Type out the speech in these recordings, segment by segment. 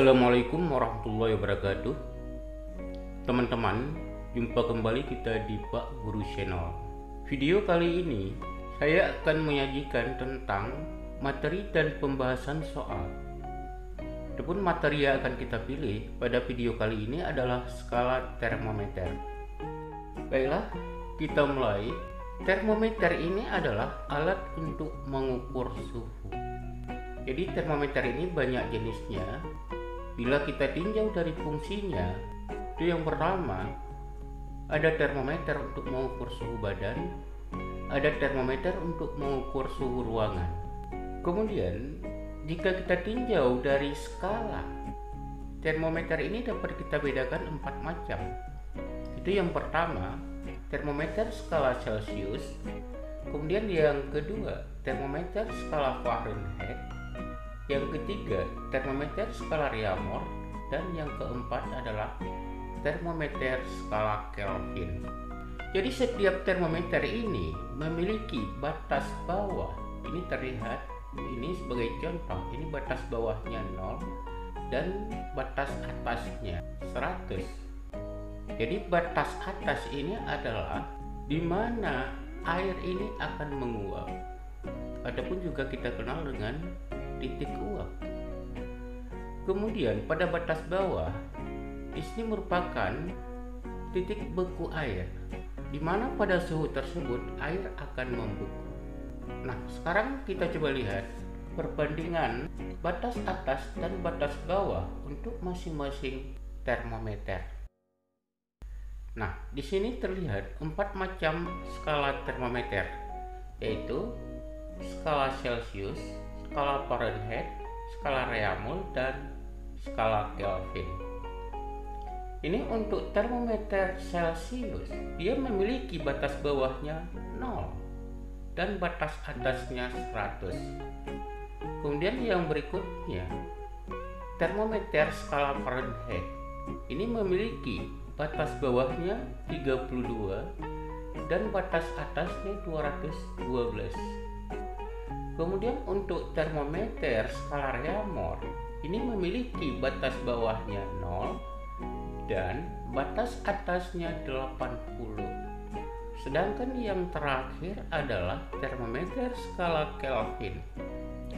Assalamualaikum warahmatullahi wabarakatuh. Teman-teman, jumpa kembali kita di Pak Guru Channel. Video kali ini saya akan menyajikan tentang materi dan pembahasan soal. Adapun materi yang akan kita pilih pada video kali ini adalah skala termometer. Baiklah, kita mulai. Termometer ini adalah alat untuk mengukur suhu. Jadi termometer ini banyak jenisnya. Bila kita tinjau dari fungsinya, itu yang pertama, ada termometer untuk mengukur suhu badan, ada termometer untuk mengukur suhu ruangan. Kemudian, jika kita tinjau dari skala, termometer ini dapat kita bedakan 4 macam. Itu yang pertama, termometer skala Celcius. Kemudian yang kedua, termometer skala Fahrenheit. Yang ketiga, termometer skala Reaumur. Dan yang keempat adalah termometer skala Kelvin. Jadi setiap termometer ini memiliki batas bawah. Ini terlihat, ini sebagai contoh, ini batas bawahnya 0 dan batas atasnya 100. Jadi batas atas ini adalah di mana air ini akan menguap, ataupun juga kita kenal dengan titik uap. Kemudian pada batas bawah, di sini merupakan titik beku air, di mana pada suhu tersebut air akan membeku. Nah, sekarang kita coba lihat perbandingan batas atas dan batas bawah untuk masing-masing termometer. Nah, di sini terlihat 4 macam skala termometer, yaitu skala Celcius, skala Fahrenheit, skala Reaumur, dan skala Kelvin. Ini untuk termometer Celcius, dia memiliki batas bawahnya 0 dan batas atasnya 100. Kemudian yang berikutnya, termometer skala Fahrenheit. Ini memiliki batas bawahnya 32 dan batas atasnya 212. Kemudian untuk termometer skala Reaumur, ini memiliki batas bawahnya 0 dan batas atasnya 80. Sedangkan yang terakhir adalah termometer skala Kelvin,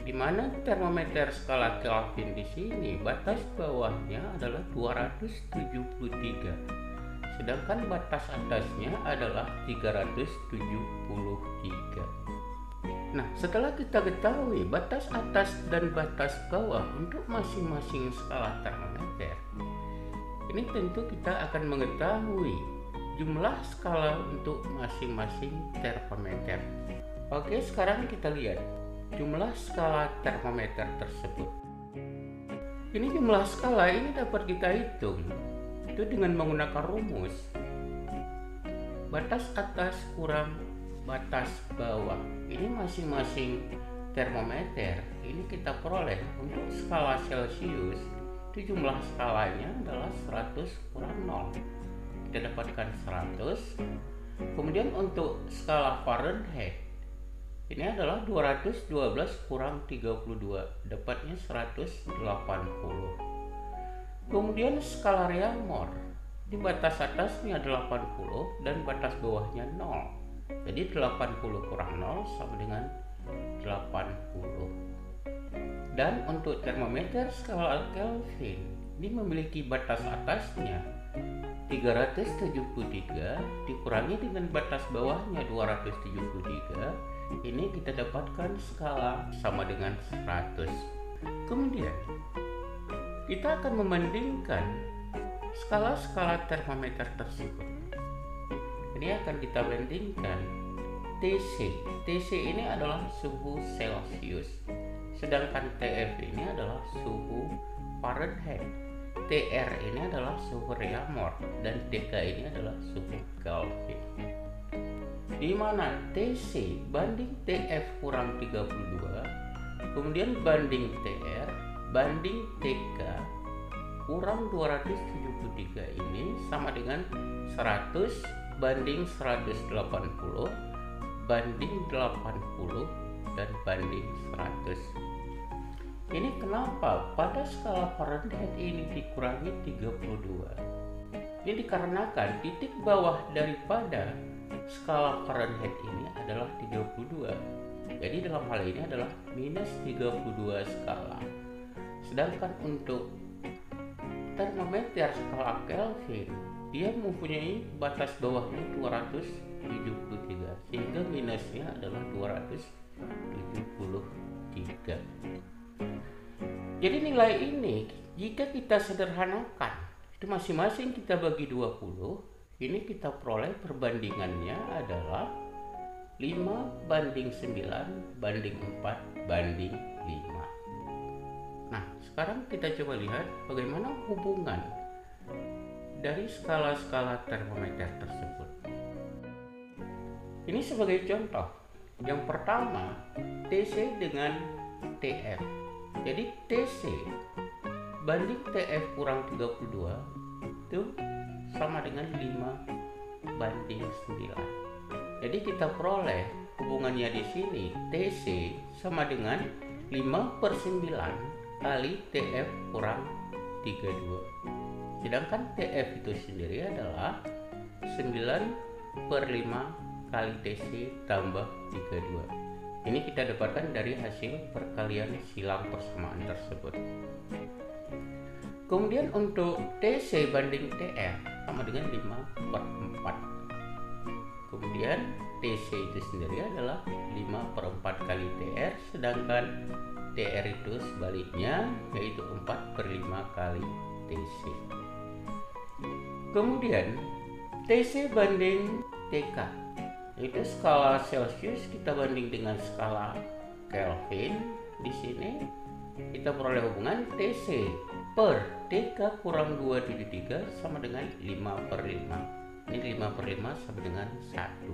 di mana termometer skala Kelvin di sini batas bawahnya adalah 273, sedangkan batas atasnya adalah 373. Nah, setelah kita ketahui batas atas dan batas bawah untuk masing-masing skala termometer, ini tentu kita akan mengetahui jumlah skala untuk masing-masing termometer. Oke, sekarang kita lihat jumlah skala termometer tersebut. Ini jumlah skala ini dapat kita hitung itu dengan menggunakan rumus batas atas kurang batas bawah. Ini masing-masing termometer ini kita peroleh. Untuk skala Celcius itu jumlah skalanya adalah 100 kurang 0, kita dapatkan 100. Kemudian untuk skala Fahrenheit ini adalah 212 kurang 32, dapatnya 180. Kemudian skala Reaumur, di batas atasnya 80 dan batas bawahnya 0. Jadi 80 kurang 0 sama dengan 80. Dan untuk termometer skala Kelvin, ini memiliki batas atasnya 373 dikurangi dengan batas bawahnya 273. Ini kita dapatkan skala sama dengan 100. Kemudian kita akan membandingkan skala-skala termometer tersebut. Ini akan kita bandingkan TC. TC ini adalah suhu Celcius, sedangkan TF ini adalah suhu Fahrenheit. TR ini adalah suhu Reaumur dan TK ini adalah suhu Kelvin. Di mana TC banding TF kurang 32, kemudian banding TR banding TK kurang 273 ini sama dengan 100 banding 180 banding 80 dan banding 100. Ini kenapa pada skala Fahrenheit ini dikurangi 32? Ini dikarenakan titik bawah daripada skala Fahrenheit ini adalah 32. Jadi dalam hal ini adalah minus 32 skala. Sedangkan untuk termometer skala Kelvin, dia mempunyai batas bawahnya 273, sehingga minusnya adalah 273. Jadi nilai ini jika kita sederhanakan, itu masing-masing kita bagi 20, ini kita peroleh perbandingannya adalah 5:9:4:5. Nah, sekarang kita coba lihat bagaimana hubungan dari skala-skala termometer tersebut. Ini sebagai contoh. Yang pertama, TC dengan TF. Jadi TC banding TF kurang 32 itu sama dengan 5:9. Jadi kita peroleh hubungannya di sini TC sama dengan 5/9 kali TF kurang 32. Sedangkan TF itu sendiri adalah 9/5 kali TC tambah 32. Ini kita dapatkan dari hasil perkalian silang persamaan tersebut. Kemudian untuk TC banding TF sama dengan 5/4. Kemudian TC itu sendiri adalah 5/4 kali TR, sedangkan TR itu sebaliknya yaitu 4/5 kali TC. Kemudian TC banding TK, yaitu skala Celsius kita banding dengan skala Kelvin. Di sini kita peroleh hubungan TC per TK kurang 273 sama dengan 5/5. Ini 5/5 sama dengan 1.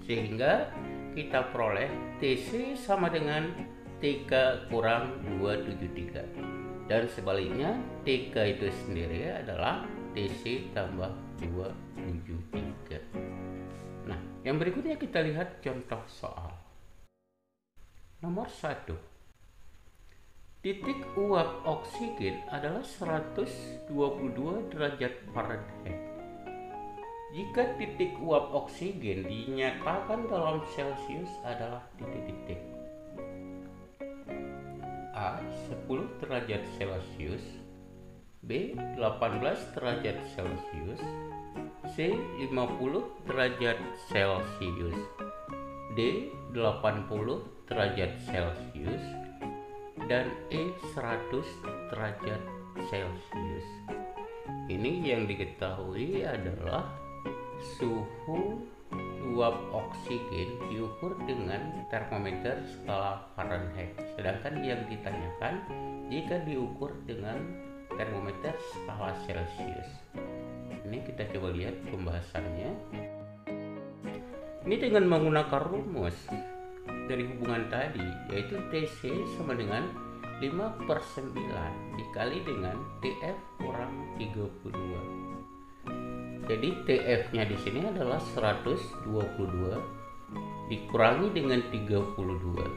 Sehingga kita peroleh TC sama dengan TK kurang 273. Dan sebaliknya TK itu sendiri adalah TC tambah 273. Nah, yang berikutnya kita lihat contoh soal. Nomor 1. Titik uap oksigen adalah 122 derajat Fahrenheit. Jika titik uap oksigen dinyatakan dalam Celsius adalah titik-titik A 10 derajat Celcius, B 18 derajat Celcius, C 50 derajat Celcius, D 80 derajat Celcius, dan E 100 derajat Celcius. Ini yang diketahui adalah suhu uap oksigen diukur dengan termometer skala Fahrenheit. Sedangkan yang ditanyakan jika diukur dengan termometer skala Celsius. Ini kita coba lihat pembahasannya. Ini dengan menggunakan rumus dari hubungan tadi, yaitu TC sama dengan 5/9 dikali dengan TF kurang 32. Jadi TF-nya di sini adalah 122 dikurangi dengan 32.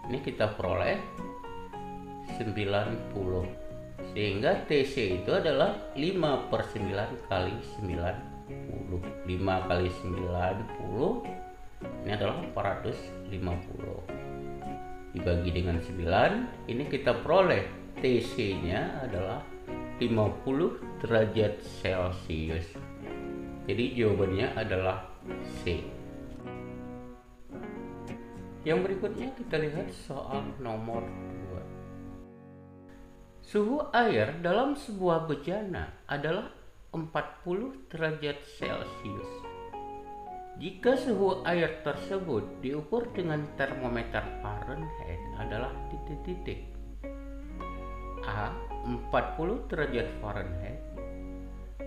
Ini kita peroleh 90. Sehingga TC itu adalah 5/9 kali 90. 5 kali 90 ini adalah 450. Dibagi dengan 9, ini kita peroleh TC-nya adalah 50 derajat Celcius. Jadi jawabannya adalah C. Yang berikutnya kita lihat soal nomor 2. Suhu air dalam sebuah bejana adalah 40 derajat Celcius. Jika suhu air tersebut diukur dengan termometer Fahrenheit adalah titik-titik A 40 derajat Fahrenheit,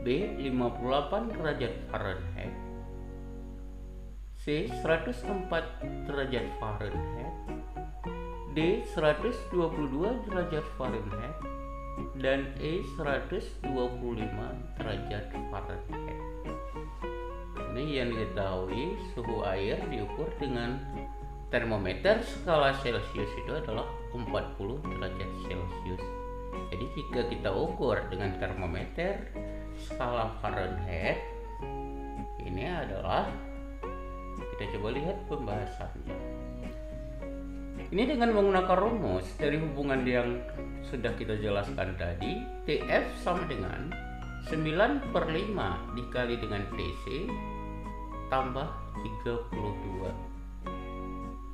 B 58 derajat Fahrenheit, C 104 derajat Fahrenheit, D 122 derajat Fahrenheit, dan E 125 derajat Fahrenheit. Ini yang diketahui suhu air diukur dengan termometer skala Celcius itu adalah 40 derajat Celcius. Jadi jika kita ukur dengan termometer skala Fahrenheit, ini adalah, kita coba lihat pembahasannya. Ini dengan menggunakan rumus dari hubungan yang sudah kita jelaskan tadi, TF sama dengan 9/5 dikali dengan TC tambah 32.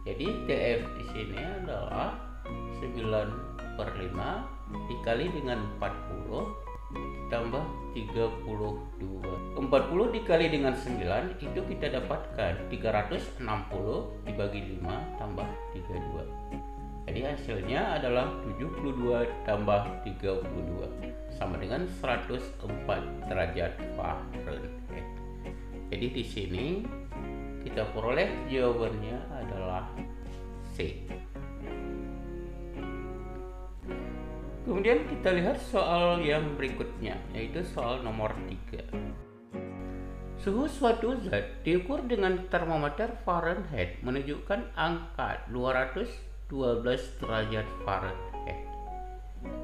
Jadi TF di sini adalah 9/5 dikali dengan 40 ditambah 32. 40 dikali dengan 9 itu kita dapatkan 360 dibagi 5 tambah 32. Jadi hasilnya adalah 72 tambah 32 sama dengan 104 derajat Fahrenheit. Jadi di sini kita peroleh jawabannya adalah C. Kemudian kita lihat soal yang berikutnya, yaitu soal nomor 3. Suhu suatu zat diukur dengan termometer Fahrenheit menunjukkan angka 212 derajat Fahrenheit.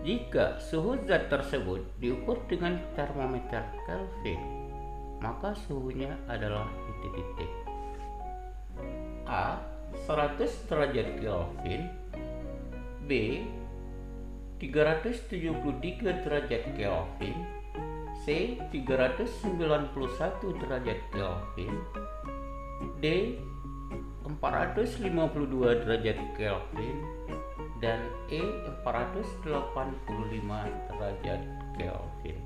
Jika suhu zat tersebut diukur dengan termometer Kelvin, maka suhunya adalah titik-titik. A. 100 derajat Kelvin. B. 373 derajat Kelvin. C. 391 derajat Kelvin. D. 452 derajat Kelvin. Dan E. 485 derajat Kelvin.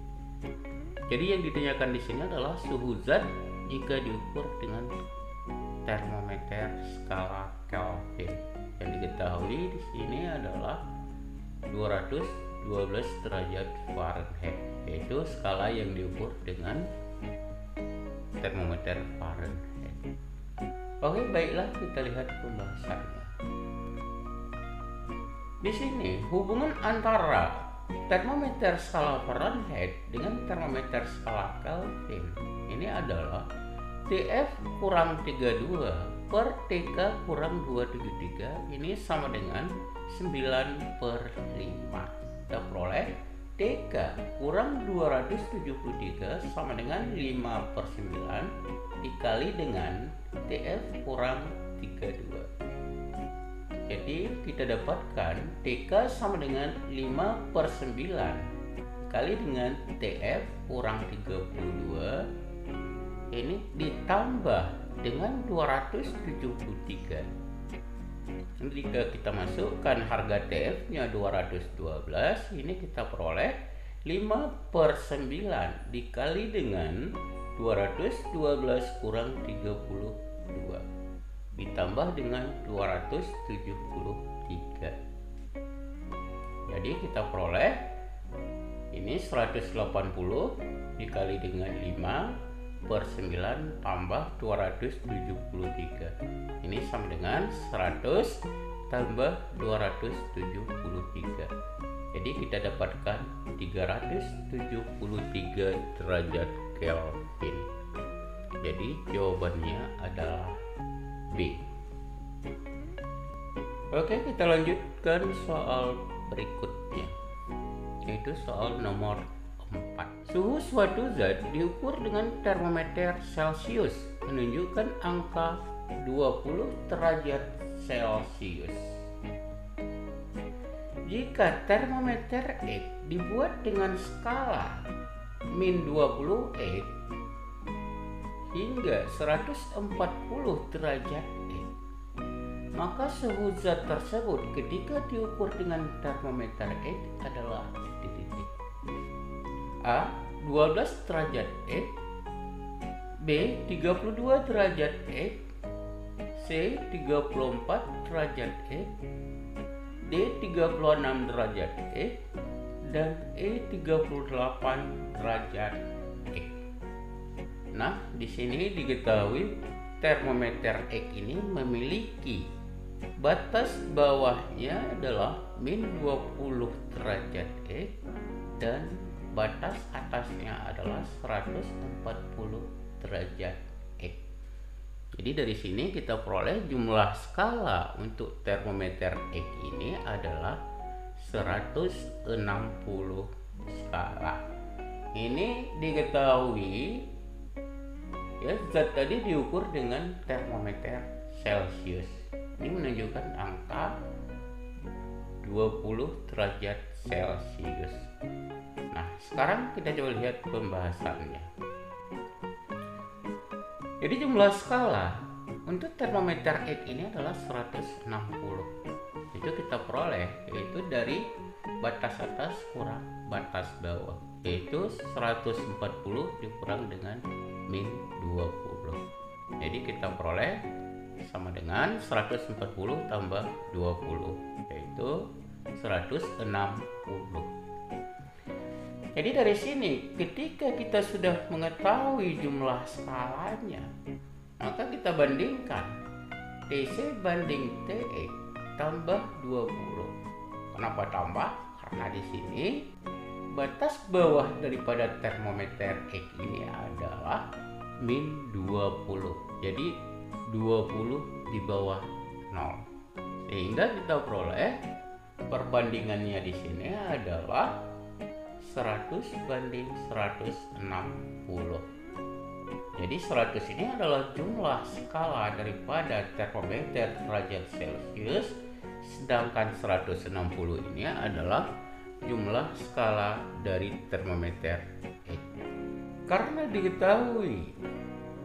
Jadi yang ditanyakan di sini adalah suhu zat jika diukur dengan termometer skala Kelvin. Yang diketahui di sini adalah 212 derajat Fahrenheit, yaitu skala yang diukur dengan termometer Fahrenheit. Oke, baiklah, kita lihat pembahasannya. Di sini hubungan antara termometer skala Fahrenheit dengan termometer skala Kelvin ini adalah TF kurang 32 per TK kurang 273, ini sama dengan 9/5. Kita peroleh TK kurang 273 sama dengan 5/9 dikali dengan TF kurang 32. Jadi kita dapatkan TK sama dengan 5/9 dikali dengan TF kurang 32, ini ditambah dengan 273. Jika kita masukkan harga TF nya 212, ini kita peroleh 5/9 dikali dengan 212 kurang 32 ditambah dengan 273. Jadi kita peroleh ini 180 dikali dengan 5/9 tambah 273. Ini sama dengan 100 tambah 273. Jadi kita dapatkan 373 derajat Kelvin. Jadi jawabannya adalah B. Oke, kita lanjutkan soal berikutnya, yaitu soal nomor 4. Suhu suatu zat diukur dengan termometer Celcius menunjukkan angka 20 derajat Celcius. Jika termometer X dibuat dengan skala -20 X hingga 140 derajat X, maka suhu zat tersebut ketika diukur dengan termometer X adalah titik-titik. A. 12 derajat X. B. 32 derajat X. C. 34 derajat X. D. 36 derajat X. Dan E. 38 derajat X. Nah, di sini diketahui termometer X ini memiliki batas bawahnya adalah -20 derajat X dan batas atasnya adalah 140 derajat X. Jadi dari sini kita peroleh jumlah skala untuk termometer X ini adalah 160 skala. Ini diketahui ya, zat tadi diukur dengan termometer Celcius. Ini menunjukkan angka 20 derajat Celcius. Nah, sekarang kita coba lihat pembahasannya. Jadi jumlah skala untuk termometer X ini adalah 160. Itu kita peroleh yaitu dari batas atas kurang batas bawah, yaitu 140 dikurang dengan min 20. Jadi kita peroleh sama dengan 140 tambah 20, yaitu 160. Jadi dari sini ketika kita sudah mengetahui jumlah skalanya, maka kita bandingkan TC banding TX tambah 20. Kenapa tambah? Karena di sini batas bawah daripada termometer X ini adalah min 20. Jadi 20 di bawah 0. Sehingga kita peroleh perbandingannya di sini adalah 100 banding 160. Jadi 100 ini adalah jumlah skala daripada termometer derajat Celcius, sedangkan 160 ini adalah jumlah skala dari termometer X. Karena diketahui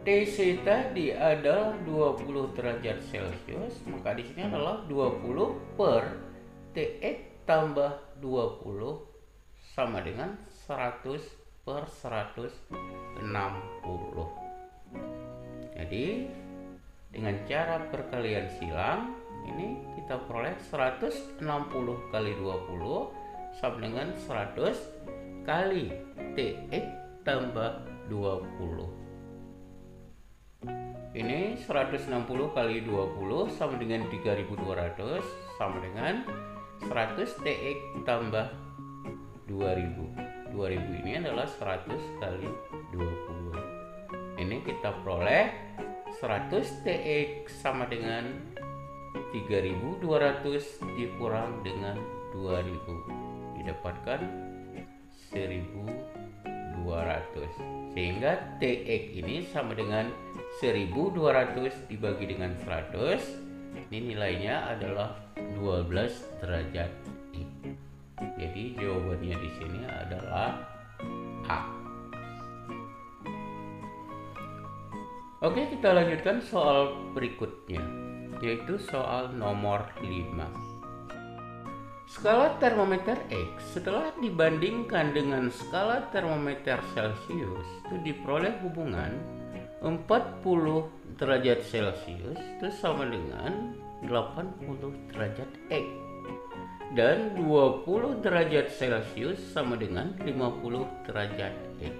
TC tadi adalah 20 derajat Celcius, maka di sini adalah 20 per TX tambah 20 sama dengan 100 per 160. Jadi dengan cara perkalian silang ini kita peroleh 160 kali 20 sama dengan 100 kali TX tambah 20. Ini 160 kali 20 sama dengan 3200 sama dengan 100 TX tambah 2000. 2000 ini adalah 100 kali 20. Ini kita peroleh 100 TX sama dengan 3200 dikurang dengan 2000, didapatkan 1200. Sehingga TX ini sama dengan 1200 dibagi dengan 100. Ini nilainya adalah 12 derajat X. Jadi jawabannya di sini adalah A. Oke, kita lanjutkan soal berikutnya, yaitu soal nomor 5. Skala termometer X setelah dibandingkan dengan skala termometer Celcius itu diperoleh hubungan 40 derajat Celcius itu sama dengan 80 derajat X. Dan 20 derajat Celcius sama dengan 50 derajat X.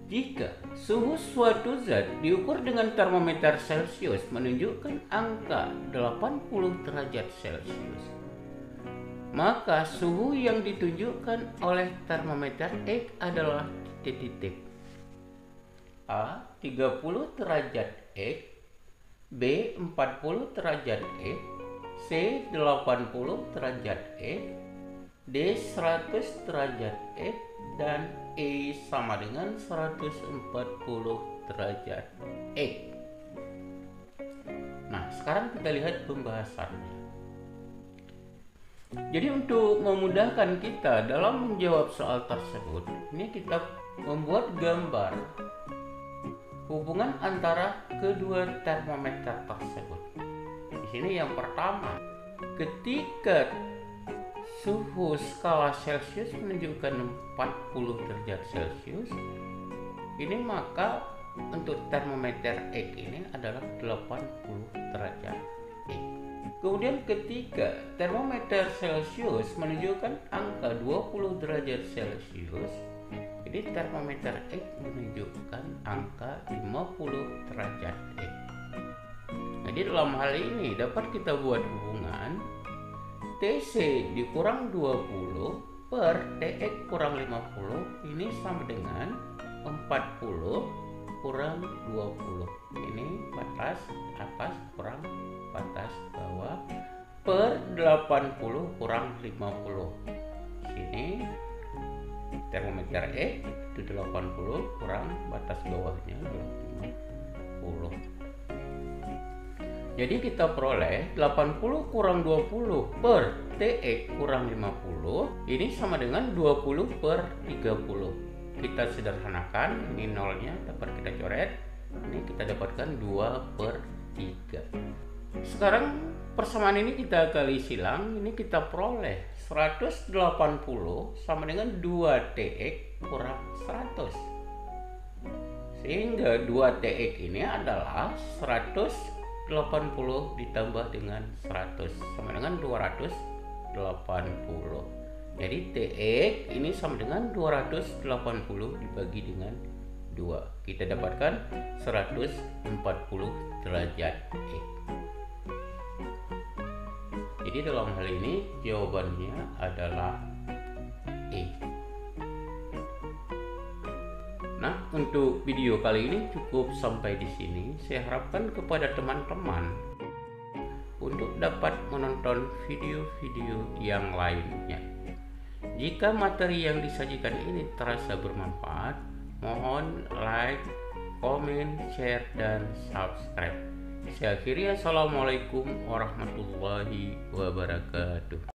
Jika suhu suatu zat diukur dengan termometer Celcius menunjukkan angka 80 derajat Celcius, maka suhu yang ditunjukkan oleh termometer X adalah titik-titik A 30 derajat X, B 40 derajat X, C 80 derajat X, D 100 derajat X, dan E sama dengan 140 derajat X. Nah, sekarang kita lihat pembahasannya. Jadi untuk memudahkan kita dalam menjawab soal tersebut, ini kita membuat gambar hubungan antara kedua termometer tersebut. Di sini yang pertama, ketika suhu skala Celcius menunjukkan 40 derajat Celcius, ini maka untuk termometer X ini adalah 80 derajat X. Kemudian ketika termometer Celcius menunjukkan angka 20 derajat Celcius, jadi termometer X menunjukkan angka 50 derajat X. Jadi dalam hal ini dapat kita buat hubungan TC dikurang 20 per TX kurang 50 ini sama dengan 40 kurang 20. Ini batas atas kurang batas bawah per 80 kurang 50. Sini termometer E itu 80 kurang batas bawahnya 50. Jadi kita peroleh 80 kurang 20 per TX kurang 50 ini sama dengan 20 per 30. Kita sederhanakan, ini nolnya dapat kita coret, ini kita dapatkan 2 per 3. Sekarang persamaan ini kita kali silang, ini kita peroleh 180 sama dengan 2 TX kurang 100. Sehingga 2 TX ini adalah 180 ditambah dengan 100 sama dengan 280. Jadi TX ini sama dengan 280 dibagi dengan 2. Kita dapatkan 140 derajat X. Jadi dalam hal ini jawabannya adalah E. Nah, untuk video kali ini cukup sampai di sini. Saya harapkan kepada teman-teman untuk dapat menonton video-video yang lainnya. Jika materi yang disajikan ini terasa bermanfaat, mohon like, komen, share, dan subscribe. Saya akhiri, assalamualaikum warahmatullahi wabarakatuh.